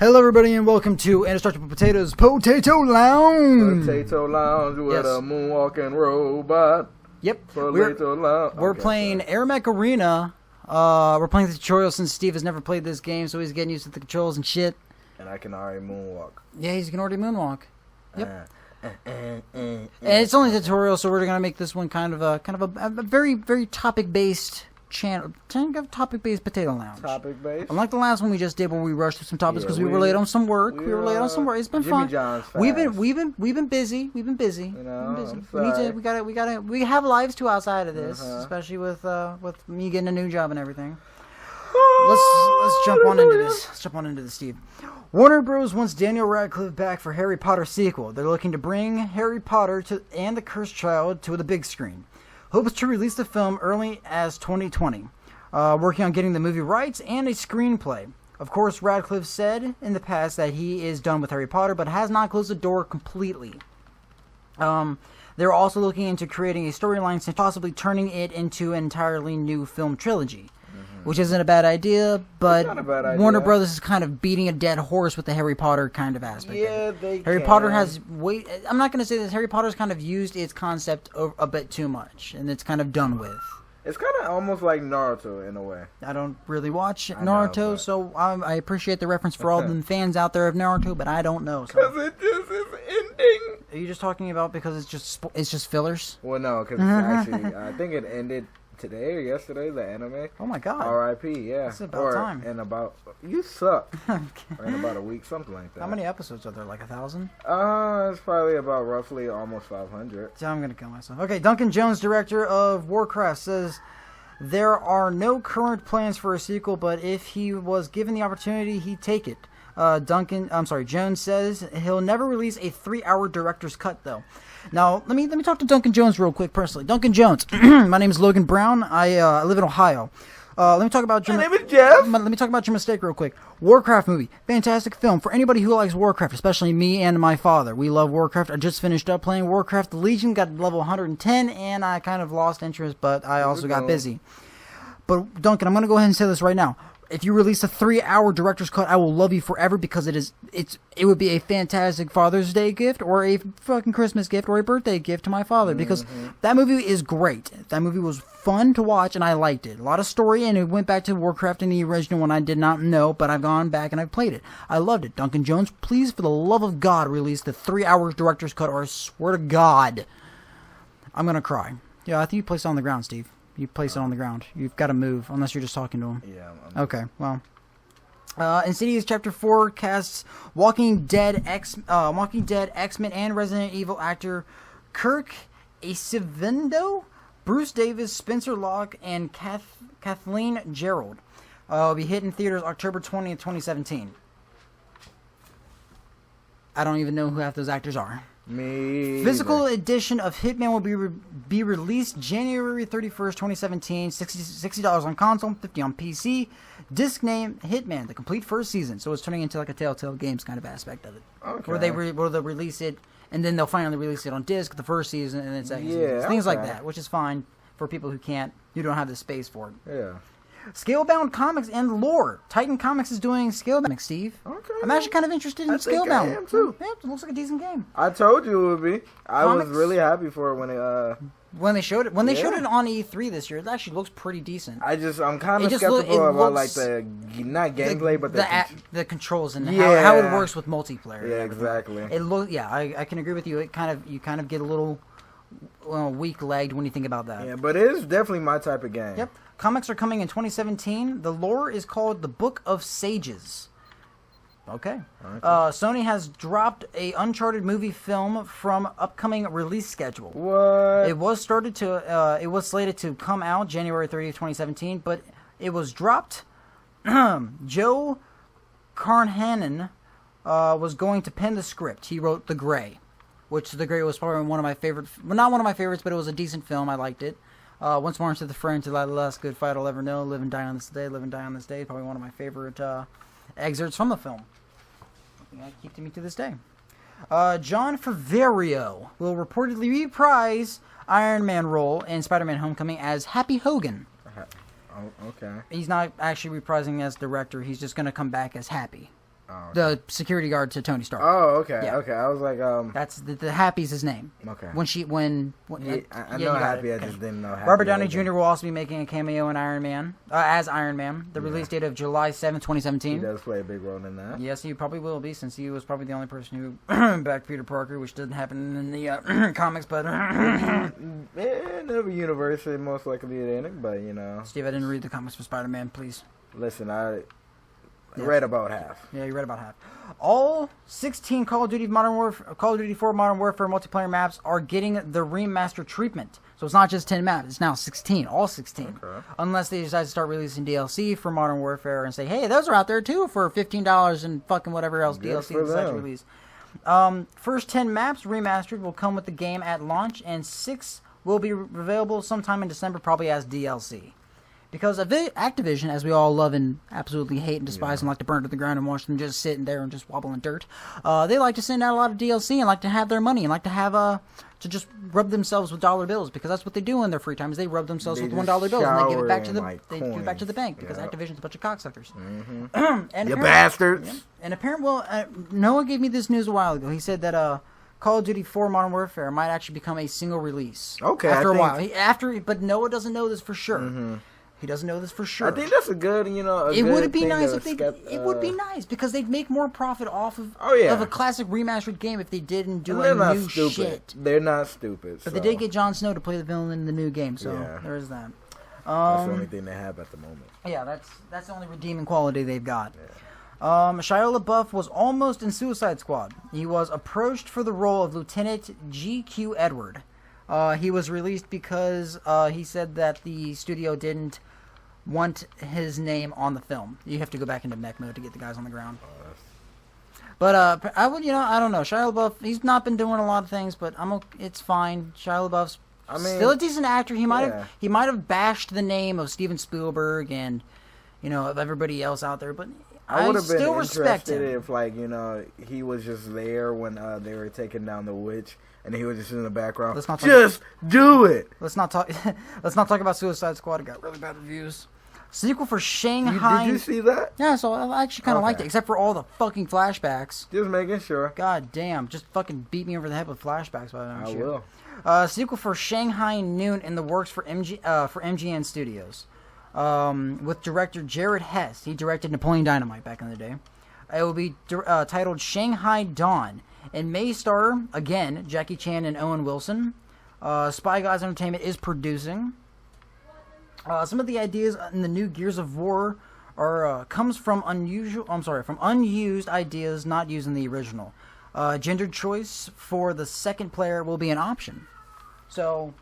Hello, everybody, and welcome to Indestructible Potatoes Potato Lounge. Potato Lounge with a moonwalking robot. Yep. Lounge. We're playing Air Mech Arena. We're playing the tutorial since Steve has never played this game, so he's getting used to the controls and shit. And I can already moonwalk. Yeah, he can already moonwalk. Yep. And it's only a tutorial, so we're gonna make this one kind of a very, very topic-based channel, topic-based potato lounge. Topic-based. Unlike the last one we just did, where we rushed through some topics because we were late on some work. We were late on some work. It's been fun. We've been busy. You know, we have lives too outside of this, especially with me getting a new job and everything. Let's jump on into this. Let's jump on into this, Steve. Warner Bros. Wants Daniel Radcliffe back for Harry Potter sequel. They're looking to bring Harry Potter and the Cursed Child to the big screen. Hopes to release the film early as 2020. Working on getting the movie rights and a screenplay. Of course, Radcliffe said in the past that he is done with Harry Potter, but has not closed the door completely. They're also looking into creating a storyline and possibly turning it into an entirely new film trilogy. Which isn't a bad idea, but Warner Brothers is kind of beating a dead horse with the Harry Potter kind of aspect. Yeah, Harry Potter has I'm not going to say this. Harry Potter's kind of used its concept a bit too much, and it's kind of done with. It's kind of almost like Naruto in a way. I don't really watch Naruto, so I appreciate the reference for all the fans out there of Naruto, but I don't know. Because it just is ending. Are you just talking about because it's just fillers? Well, no, because actually, I think it ended today or yesterday, the anime. Oh my god. R.I.P. Yeah. It's about time. In about you suck. Or in about a week, something like that. How many episodes are there? Like 1,000? It's probably about roughly almost 500. So I'm gonna kill myself. Okay, Duncan Jones, director of Warcraft, says there are no current plans for a sequel, but if he was given the opportunity, he'd take it. Jones says he'll never release a 3-hour director's cut, though. Now, let me talk to Duncan Jones real quick, personally. Duncan Jones, my name is Logan Brown. I live in Ohio. Let me talk about your... My name is Jeff. Let me talk about your mistake real quick. Warcraft movie, fantastic film for anybody who likes Warcraft, especially me and my father. We love Warcraft. I just finished up playing Warcraft. The Legion got level 110, and I kind of lost interest, but I also got busy. But Duncan, I'm going to go ahead and say this right now. If you release a 3-hour director's cut, I will love you forever because it would be a fantastic Father's Day gift or a fucking Christmas gift or a birthday gift to my father because that movie is great. That movie was fun to watch and I liked it. A lot of story and it went back to Warcraft and the original one I did not know, but I've gone back and I've played it. I loved it. Duncan Jones, please, for the love of God, release the 3-hour director's cut or I swear to God, I'm going to cry. Yeah, I think you placed it on the ground, Steve. You place it on the ground. You've got to move, unless you're just talking to him. Yeah. Okay, well. Insidious Chapter 4 casts Walking Dead, X-Men, and Resident Evil actor Kirk Acevedo, Bruce Davis, Spencer Locke, and Kathleen Gerald. Will be hitting theaters October 20th, 2017. I don't even know who half those actors are. Me. Physical edition of Hitman will be released January 31st, 2017. $60 on console, $50 on PC. Disc name Hitman, the complete first season. So it's turning into like a Telltale Games kind of aspect of it. Okay. Where they'll release it, and then they'll finally release it on disc the first season, and then second season. Things like that, which is fine for people who don't have the space for it. Yeah. Scalebound Comics and Lore. Titan Comics is doing Scalebound, Steve. Okay. I'm actually kind of interested in Scalebound. I am too. Yeah, it looks like a decent game. I told you it would be. I was really happy for it when they showed it. When they showed it on E3 this year, it actually looks pretty decent. I'm kind of skeptical about like the not gameplay, but the controls and how it works with multiplayer. Yeah, exactly. I can agree with you. You kind of get a little weak-legged when you think about that. Yeah, but it is definitely my type of game. Yep. Comics are coming in 2017. The lore is called The Book of Sages. Okay. Sony has dropped a Uncharted movie film from upcoming release schedule. What? It was slated to come out January 30th, 2017, but it was dropped. Joe Carnahan was going to pen the script. He wrote The Grey, which The Grey was probably one of my favorite. Well, not one of my favorites, but it was a decent film. I liked it. Once more into the frame to the last good fight I'll ever know. Live and die on this day. Live and die on this day. Probably one of my favorite excerpts from the film. Something I keep to me to this day. John Favreau will reportedly reprise Iron Man role in Spider-Man Homecoming as Happy Hogan. Oh, okay. He's not actually reprising as director. He's just going to come back as Happy. Oh, okay. The security guard to Tony Stark. Oh, okay, Yeah. okay. I was like, That's the Happy's his name. Okay. I know Happy. I just didn't know Happy. Robert Downey Jr. will also be making a cameo in Iron Man, as Iron Man. The release date of July 7th, 2017. He does play a big role in that. Yes, he probably will be, since he was probably the only person who backed Peter Parker, which doesn't happen in the comics, but... In every universe, it most likely it ain't, but, you know... Steve, I didn't read the comics for Spider-Man, please. Listen, I read about half. Yeah, you read about half. All 16 Call of Duty 4 Modern Warfare multiplayer maps are getting the remastered treatment. So it's not just 10 maps, it's now 16, all 16. Okay. Unless they decide to start releasing DLC for Modern Warfare and say, hey, those are out there too for $15 and fucking whatever else DLC they decide to release. First 10 maps remastered will come with the game at launch, and 6 will be available sometime in December, probably as DLC. Because Activision, as we all love and absolutely hate and despise and like to burn to the ground and watch them just sitting there and just wobble in dirt, they like to send out a lot of DLC and like to have their money and like to have to just rub themselves with dollar bills, because that's what they do in their free time, is they rub themselves with $1 bills and they give it back to give it back to the bank, because Activision's a bunch of cocksuckers. Mm-hmm. And you bastards. Yeah, and apparently, Noah gave me this news a while ago. He said that Call of Duty 4 Modern Warfare might actually become a single release. Okay, after a while. But Noah doesn't know this for sure. Mm-hmm. He doesn't know this for sure. I think that's a good, it would be nice if they. It would be nice because they'd make more profit off of a classic remastered game if they didn't do a new shit. They're not stupid. But they did get Jon Snow to play the villain in the new game, so there is that. That's the only thing they have at the moment. Yeah, that's the only redeeming quality they've got. Yeah. Shia LaBeouf was almost in Suicide Squad. He was approached for the role of Lieutenant G.Q. Edward. He was released because he said that the studio didn't want his name on the film. You have to go back into mech mode to get the guys on the ground. But I don't know. Shia LaBeouf, he's not been doing a lot of things, but it's fine. Shia LaBeouf's still a decent actor. He might have bashed the name of Steven Spielberg and of everybody else out there, but I would have been interested if he was just there when they were taking down the witch. And he was just in the background. Do it. Let's not talk. Let's not talk about Suicide Squad. It got really bad reviews. Sequel for Shanghai. Did you see that? Yeah, so I actually kind of liked it, except for all the fucking flashbacks. Just making sure. God damn, just fucking beat me over the head with flashbacks. I will. Sequel for Shanghai Noon in the works for MGN Studios, with director Jared Hess. He directed Napoleon Dynamite back in the day. It will be titled Shanghai Dawn. And may star, again, Jackie Chan and Owen Wilson. Spy Guys Entertainment is producing. Some of the ideas in the new Gears of War comes from unused ideas not used in the original. Gendered choice for the second player will be an option. So,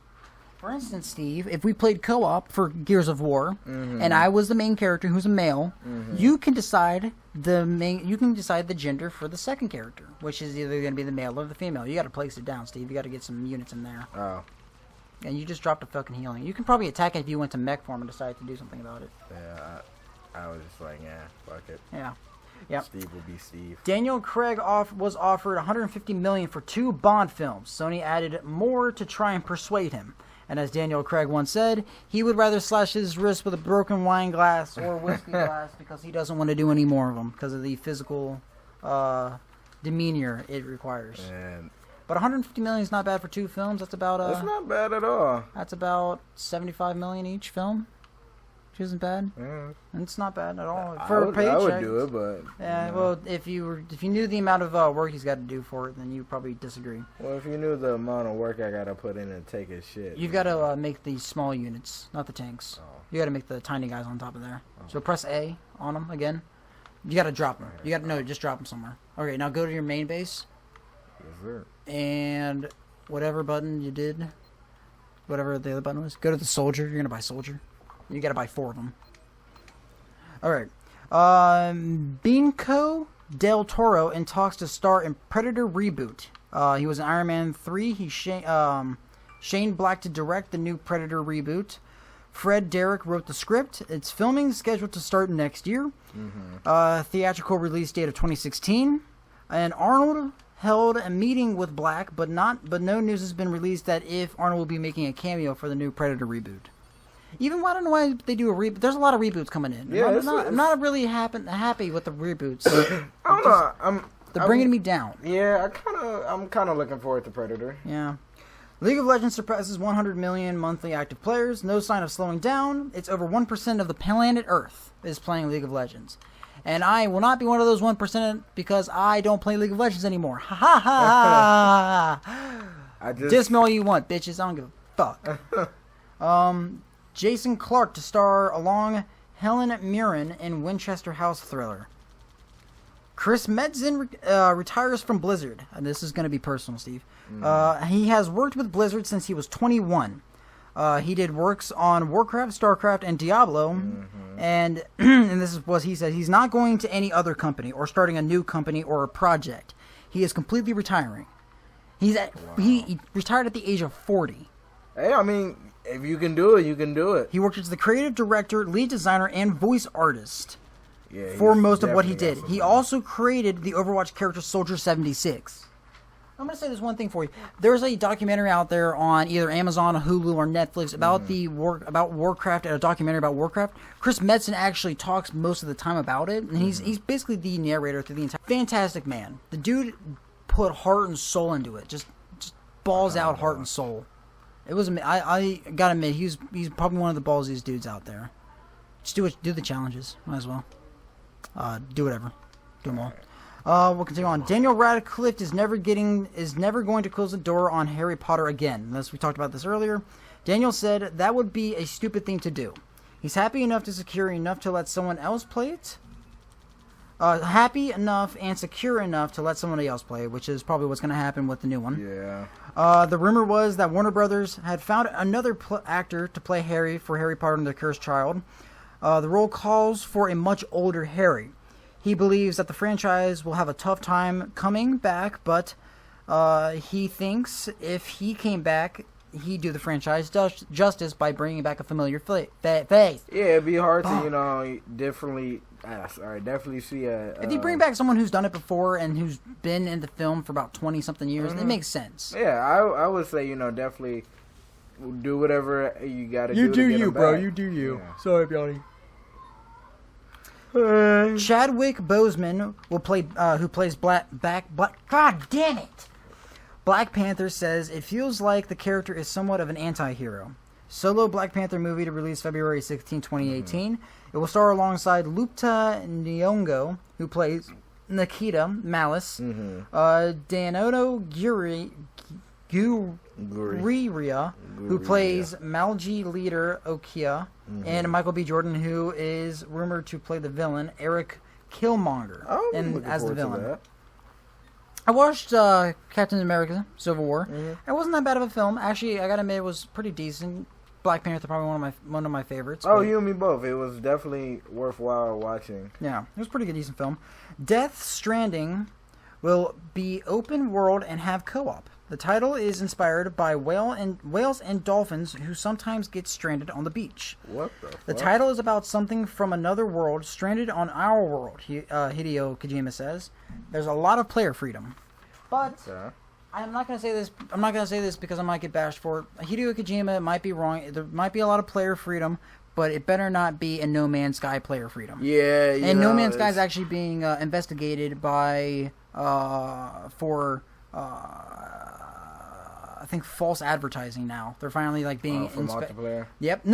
for instance, Steve, if we played co-op for Gears of War, and I was the main character who's a male, you can decide the gender for the second character, which is either going to be the male or the female. You got to place it down, Steve. You got to get some units in there. Oh. And you just dropped a fucking healing. You can probably attack it if you went to mech form and decided to do something about it. Yeah, I was just like, fuck it. Yeah. Yep. Steve will be Steve. Daniel Craig was offered $150 million for 2 Bond films. Sony added more to try and persuade him. And as Daniel Craig once said, he would rather slash his wrist with a broken wine glass or whiskey glass because he doesn't want to do any more of them because of the physical demeanor it requires. But $150 million is not bad for 2 films. That's that's not bad at all. That's about $75 million each film, which isn't bad. And it's not bad at all for a paycheck. I would do it, but well, if you knew the amount of work he's got to do for it, then you probably disagree. Well, if you knew the amount of work I got to put in and take his shit, you've got to make these small units, not the tanks. You got to make the tiny guys on top of there. So press A on them again. You got to drop them. You got to just drop them somewhere. Okay, now go to your main base. Yes, sir. And whatever button you did, whatever the other button was, go to the soldier. You're gonna buy soldier. You gotta buy 4 of them. All right. Benicio del Toro in talks to star in Predator reboot. He was in Iron Man 3. Shane Black to direct the new Predator reboot. Fred Derrick wrote the script. Its filming is scheduled to start next year. Theatrical release date of 2016. And Arnold held a meeting with Black, but no news has been released that if Arnold will be making a cameo for the new Predator reboot. Even I don't know why they do a reboot. There's a lot of reboots coming in. Yeah, I'm not really happy with the reboots. I don't know. They're bringing me down. Yeah, I'm kind of looking forward to Predator. Yeah. League of Legends surpasses 100 million monthly active players. No sign of slowing down. It's over 1% of the planet Earth is playing League of Legends. And I will not be one of those 1% because I don't play League of Legends anymore. Ha ha ha! Diss me all you want, bitches. I don't give a fuck. Jason Clarke to star along Helen Mirren in Winchester House thriller. Chris Metzen retires from Blizzard. And this is going to be personal, Steve. He has worked with Blizzard since he was 21. He did works on Warcraft, StarCraft, and Diablo. And this is what he said. He's not going to any other company or starting a new company or a project. He is completely retiring. He retired at the age of 40. Hey, I mean, if you can do it, you can do it. He worked as the creative director, lead designer, and voice artist for most of what he did. He also created the Overwatch character Soldier 76. I'm going to say this one thing for you. There's a documentary out there on either Amazon, or Hulu, or Netflix about about Warcraft, a documentary about Warcraft. Chris Metzen actually talks most of the time about it, and he's basically the narrator through the entire... Fantastic man. The dude put heart and soul into it. Just balls out heart and soul. It was... I gotta admit, he's probably one of the ballsiest dudes out there. Just do the challenges. Might as well. Do whatever. Do them all. We'll continue on. Daniel Radcliffe is never going to close the door on Harry Potter again. Unless we talked about this earlier. Daniel said that would be a stupid thing to do. He's happy enough to secure enough to let someone else play it. Happy enough and secure enough to let somebody else play, which is probably what's going to happen with the new one. Yeah. The rumor was that Warner Brothers had found another actor to play Harry for Harry Potter and the Cursed Child. The role calls for a much older Harry. He believes that the franchise will have a tough time coming back, but he thinks if he came back, he'd do the franchise justice by bringing back a familiar face. Yeah, it'd be hard to, definitely see a... If you bring back someone who's done it before and who's been in the film for about 20-something years, it makes sense. Yeah, I would say, definitely do whatever you gotta do. You do you, bro. Back. You do you. Yeah. Sorry, Johnny. Chadwick Boseman will play, who plays Black. God damn it! Black Panther says it feels like the character is somewhat of an anti-hero. Solo Black Panther movie to release February 16, 2018. It will star alongside Lupita Nyong'o, who plays Nikita Malice, Danono Guriria, who plays Malji Leader Okia, and Michael B. Jordan, who is rumored to play the villain, Eric Killmonger, as the villain. I watched Captain America Civil War. It wasn't that bad of a film. Actually, I gotta admit, it was pretty decent. Black Panther, probably one of my favorites. Oh, you and me both. It was definitely worthwhile watching. Yeah, it was a pretty good, decent film. Death Stranding will be open world and have co-op. The title is inspired by whales and dolphins who sometimes get stranded on the beach. What the fuck? The title is about something from another world stranded on our world, Hideo Kojima says. There's a lot of player freedom. But I'm not going to say this. I'm not going to say this because I might get bashed for it. Hideo Kojima might be wrong. There might be a lot of player freedom, but it better not be a No Man's Sky player freedom. Yeah, and No Man's Sky is actually being investigated by for I think false advertising now. They're finally being for multiplayer. Yep.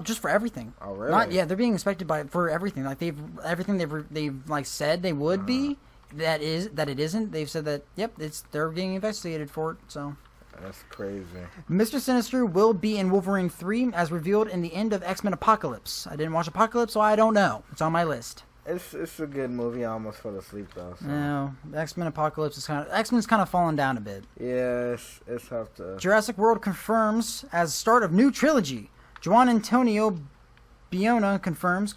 Just for everything. Oh really? They're being inspected for everything. They've said they would be. That it isn't. They've said that. Yep. They're getting investigated for it. So. That's crazy. Mr. Sinister will be in Wolverine 3 as revealed in the end of X-Men Apocalypse. I didn't watch Apocalypse, so I don't know. It's on my list. It's a good movie. I almost fell asleep though. So. No, X-Men Apocalypse is X-Men's kind of fallen down a bit. Yeah, it's tough to. Jurassic World confirms as start of new trilogy. Juan Antonio Biona confirms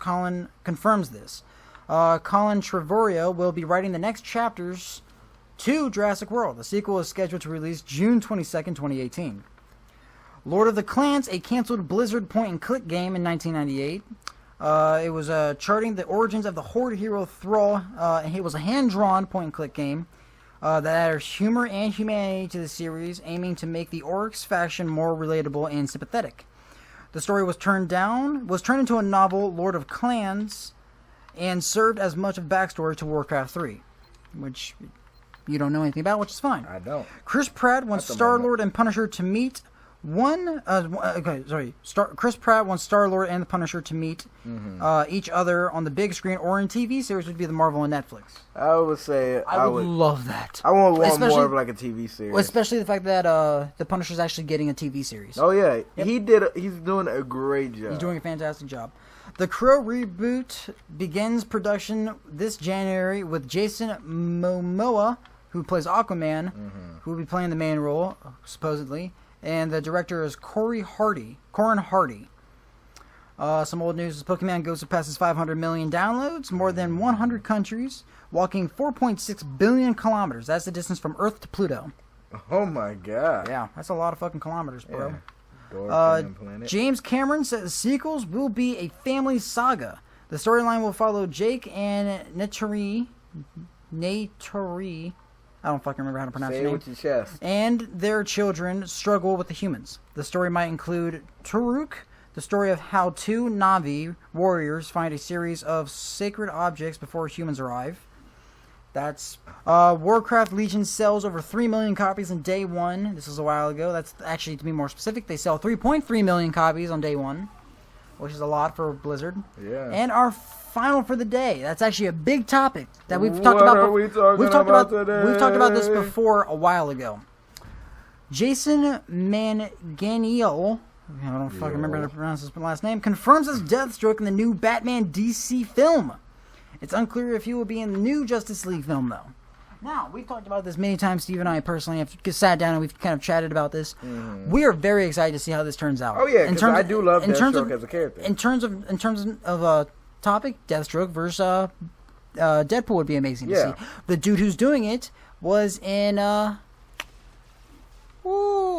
this. Colin Trevorrow will be writing the next chapters to Jurassic World. The sequel is scheduled to release June 22nd, 2018. Lord of the Clans, a canceled Blizzard point-and-click game in 1998. It was charting the origins of the horde hero Thrall. It was a hand-drawn point-and-click game that added humor and humanity to the series, aiming to make the Oryx faction more relatable and sympathetic. The story was turned into a novel, Lord of Clans, and served as much of backstory to Warcraft 3, which you don't know anything about, which is fine. I don't. Chris Pratt wants Star-Lord and Punisher to meet Chris Pratt wants Star-Lord and the Punisher to meet each other on the big screen or in TV series, would be the Marvel and Netflix. I would say I would love that. I want more of like a TV series, especially the fact that the Punisher's actually getting a TV series. Oh yeah, yep. He's doing a great job. He's doing a fantastic job. The Crow reboot begins production this January with Jason Momoa, who plays Aquaman, who will be playing the main role supposedly. And the director is Corin Hardy. Some old news is Pokemon Go surpasses 500 million downloads, more than 100 countries, walking 4.6 billion kilometers. That's the distance from Earth to Pluto. Oh my god. Yeah, that's a lot of fucking kilometers, bro. Yeah. James Cameron says sequels will be a family saga. The storyline will follow Jake and Neytiri. I don't fucking remember how to pronounce Say it. Say it with your chest. And their children struggle with the humans. The story might include Turuk, the story of how two Na'vi warriors find a series of sacred objects before humans arrive. That's Warcraft Legion sells over 3 million copies on day one. This was a while ago. That's actually, to be more specific, they sell 3.3 million copies on day one, which is a lot for Blizzard. Yeah. And our final for the day. That's actually a big topic that we've talked about. We've talked about this before a while ago. Jason Manganiello, I don't fucking remember how to pronounce his last name, confirms as Deathstroke in the new Batman DC film. It's unclear if he will be in the new Justice League film, though. Now, we've talked about this many times. Steve and I personally have sat down and we've kind of chatted about this. We are very excited to see how this turns out. Oh yeah, because I do love Deathstroke as a character. In terms of topic, Deathstroke versus Deadpool would be amazing to see. The dude who's doing it was in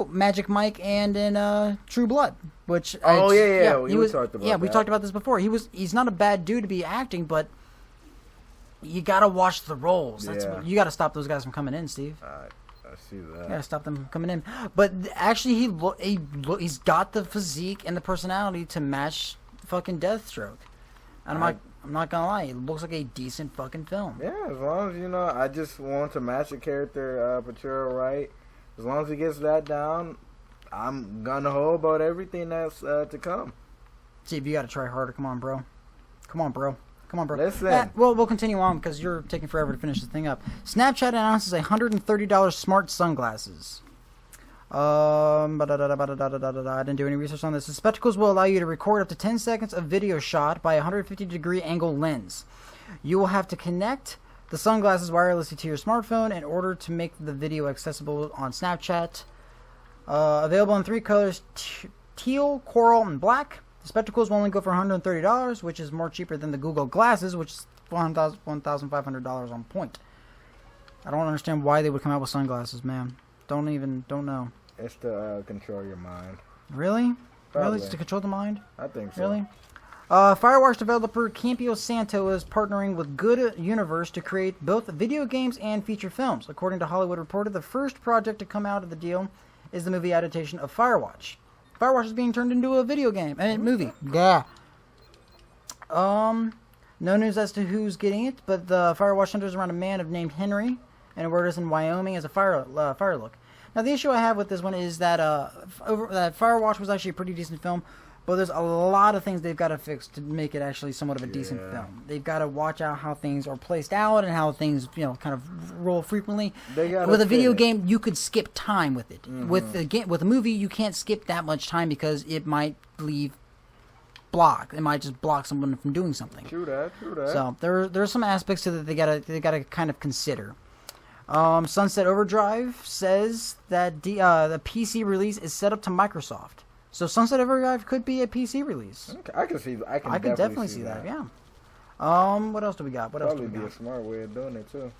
Magic Mike and in True Blood, which we talked about. Yeah, we talked about this before. He's not a bad dude to be acting, but you gotta watch the roles. You gotta stop those guys from coming in, Steve. I see that. You gotta stop them from coming in. But actually, he's got the physique and the personality to match fucking Deathstroke. And I'm not gonna lie, it looks like a decent fucking film. Yeah, as long as I just want to match the character portrayal right. As long as he gets that down, I'm gonna hold about everything that's to come. Steve, you gotta try harder. Come on, bro. Listen. Well, we'll continue on because you're taking forever to finish the thing up. Snapchat announces $130 smart sunglasses. I didn't do any research on this. The spectacles will allow you to record up to 10 seconds of video shot by a 150-degree angle lens. You will have to connect the sunglasses wirelessly to your smartphone in order to make the video accessible on Snapchat. Available in 3 colors, teal, coral, and black. The spectacles will only go for $130, which is more cheaper than the Google Glasses, which is $1,500 on point. I don't understand why they would come out with sunglasses, man. Don't know. It's to control your mind. Really? Probably. Really? It's to control the mind? I think so. Really? Firewatch developer Campio Santo is partnering with Good Universe to create both video games and feature films. According to Hollywood Reporter, the first project to come out of the deal is the movie adaptation of Firewatch. Firewatch is being turned into a video game and movie. Yeah. No news as to who's getting it, but the Firewatch centers around a man named Henry, and where it is in Wyoming as a fire look. Now, the issue I have with this one is that that Firewatch was actually a pretty decent film, but there's a lot of things they've got to fix to make it actually somewhat of a decent film. They've got to watch out how things are placed out and how things, kind of roll frequently. With a video game, you could skip time with it. With a movie, you can't skip that much time because it might leave block. It might just block someone from doing something. True that. So there's some aspects to that they gotta kind of consider. Sunset Overdrive says that the PC release is set up to Microsoft. So Sunset Overdrive could be a PC release. Okay, I can definitely see that. Yeah. What else do we got? Probably be a smart way of doing it too.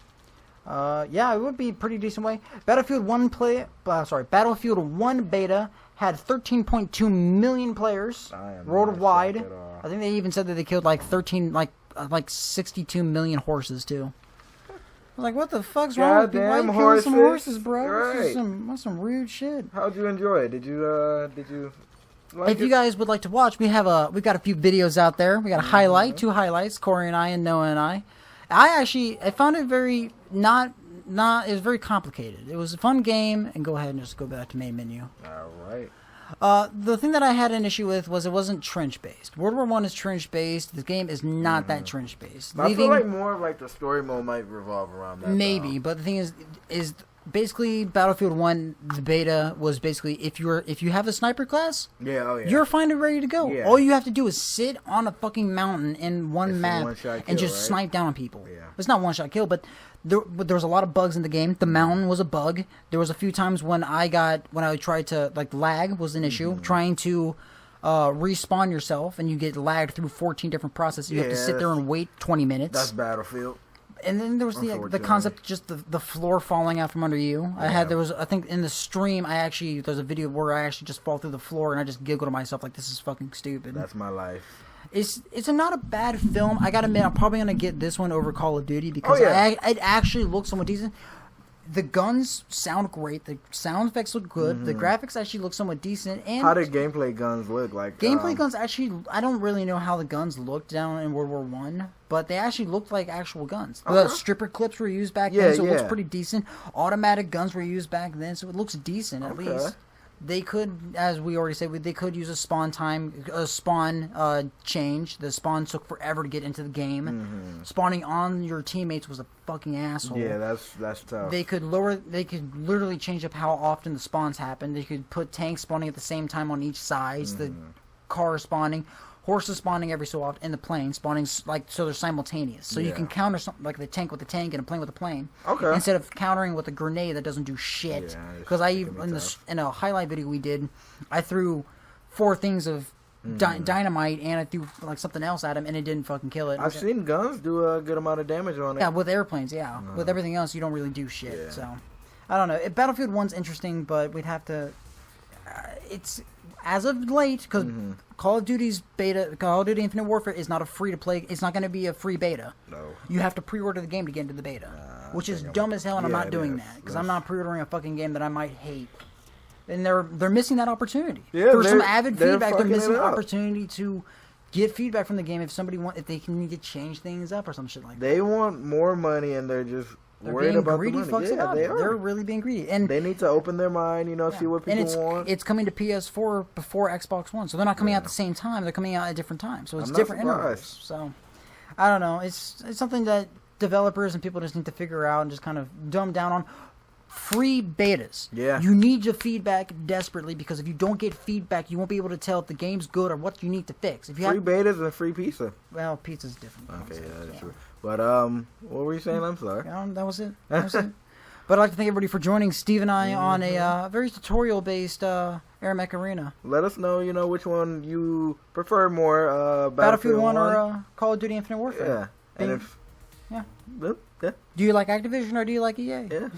Yeah, it would be a pretty decent way. Battlefield 1 beta had 13.2 million players worldwide. I think they even said that they killed like 62 million horses too. I was like, what the fuck's wrong with people? Why you killing some horses, bro? Right. That's some rude shit. How'd you enjoy it? Did you if you guys would like to watch, we've got a few videos out there. We got a highlight, 2 highlights, Corey and I, and Noah and I. I found it very it was very complicated. It was a fun game, and go ahead and just go back to main menu. All right. The thing that I had an issue with was it wasn't trench-based. World War I is trench-based. The game is not that trench-based. I feel like more of like the story mode might revolve around that. Maybe, but the thing is basically Battlefield 1, the beta was basically if you have a sniper class, you're fine and ready to go. Yeah. All you have to do is sit on a fucking mountain in one map and just snipe down on people. Yeah. It's not one-shot kill, but there was a lot of bugs in the game. The mountain was a bug. There was a few times when I tried to, like, lag was an issue. Trying to respawn yourself, and you get lagged through 14 different processes. You have to sit there and wait 20 minutes. That's Battlefield. And then there was the concept, just the floor falling out from under you. I think in the stream, there's a video where I actually just fall through the floor, and I just giggle to myself like, this is fucking stupid. That's my life. It's not a bad film. I gotta admit, I'm probably gonna get this one over Call of Duty because it actually looks somewhat decent. The guns sound great. The sound effects look good. The graphics actually look somewhat decent. And how did gameplay guns look like? Gameplay guns actually, I don't really know how the guns looked down in World War I, but they actually looked like actual guns. The stripper clips were used back then, so it looks pretty decent. Automatic guns were used back then, so it looks decent at least. They could, as we already said, they could use a spawn change. The spawn took forever to get into the game. Spawning on your teammates was a fucking asshole. Yeah, that's tough. They could literally change up how often the spawns happen. They could put tanks spawning at the same time on each side. The car spawning. Horses spawning every so often, in the plane spawning, like, so they're simultaneous. So you can counter something like the tank with the tank and a plane with a plane. Okay. Instead of countering with a grenade that doesn't do shit. Because in a highlight video we did, I threw 4 things of dynamite and I threw like something else at him and it didn't fucking kill it. I've seen guns do a good amount of damage on it. Yeah, with airplanes. Yeah, with everything else you don't really do shit. Yeah. So I don't know. Battlefield 1's interesting, but we'd have to. It's as of late because Call of Duty's beta, Call of Duty Infinite Warfare is not a free to play. It's not going to be a free beta. No, you have to pre-order the game to get into the beta, which is dumb as hell, and I'm not doing that because I'm not pre-ordering a fucking game that I might hate. And they're missing that opportunity. Yeah, for some avid feedback, they're missing the opportunity to get feedback from the game if they can need to change things up or some shit like that. They want more money, and they're just. They're worried about greedy the money. They're really being greedy, and they need to open their mind, see what people want. It's coming to PS4 before Xbox One, so they're not coming out at the same time. They're coming out at different times, so it's different intervals. So I don't know. It's something that developers and people just need to figure out and just kind of dumb down on. Free betas. Yeah. You need your feedback desperately because if you don't get feedback, you won't be able to tell if the game's good or what you need to fix. If you free betas and free pizza. Well, pizza's different. Okay, that's true. But what were you saying? I'm sorry. That was it. But I'd like to thank everybody for joining Steve and I on a very tutorial-based Air Mech Arena. Let us know, which one you prefer more, Battlefield 1 or Call of Duty Infinite Warfare. Yeah. And if... Yeah. Do you like Activision or do you like EA? Yeah.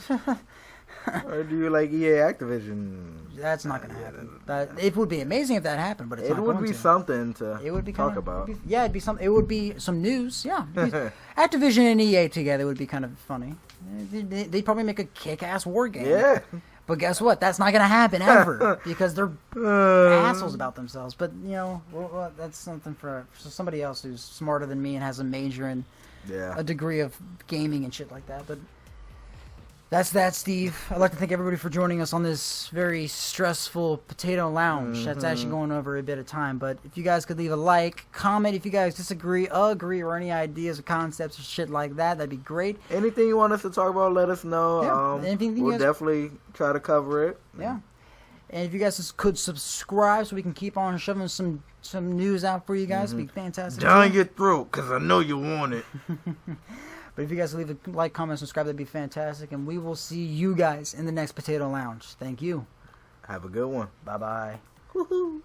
Or do you like EA Activision? That's not going to happen. It would be amazing if that happened, but it's not going to. It would be something to talk about. It'd be something. It would be some news. Yeah. Activision and EA together would be kind of funny. They'd probably make a kick-ass war game. Yeah. But guess what? That's not going to happen ever because they're assholes about themselves. But, that's something for somebody else who's smarter than me and has a major in a degree of gaming and shit like that. But that's that, Steve. I'd like to thank everybody for joining us on this very stressful potato lounge. That's actually going over a bit of time. But if you guys could leave a like, comment if you guys disagree, agree, or any ideas or concepts or shit like that, that'd be great. Anything you want us to talk about, let us know. Yeah. We'll definitely try to cover it. Yeah. And if you guys could subscribe so we can keep on shoving some news out for you guys, it'd be fantastic. Down your throat, because I know you want it. But if you guys leave a like, comment, subscribe, that'd be fantastic. And we will see you guys in the next Potato Lounge. Thank you. Have a good one. Bye-bye. Woohoo.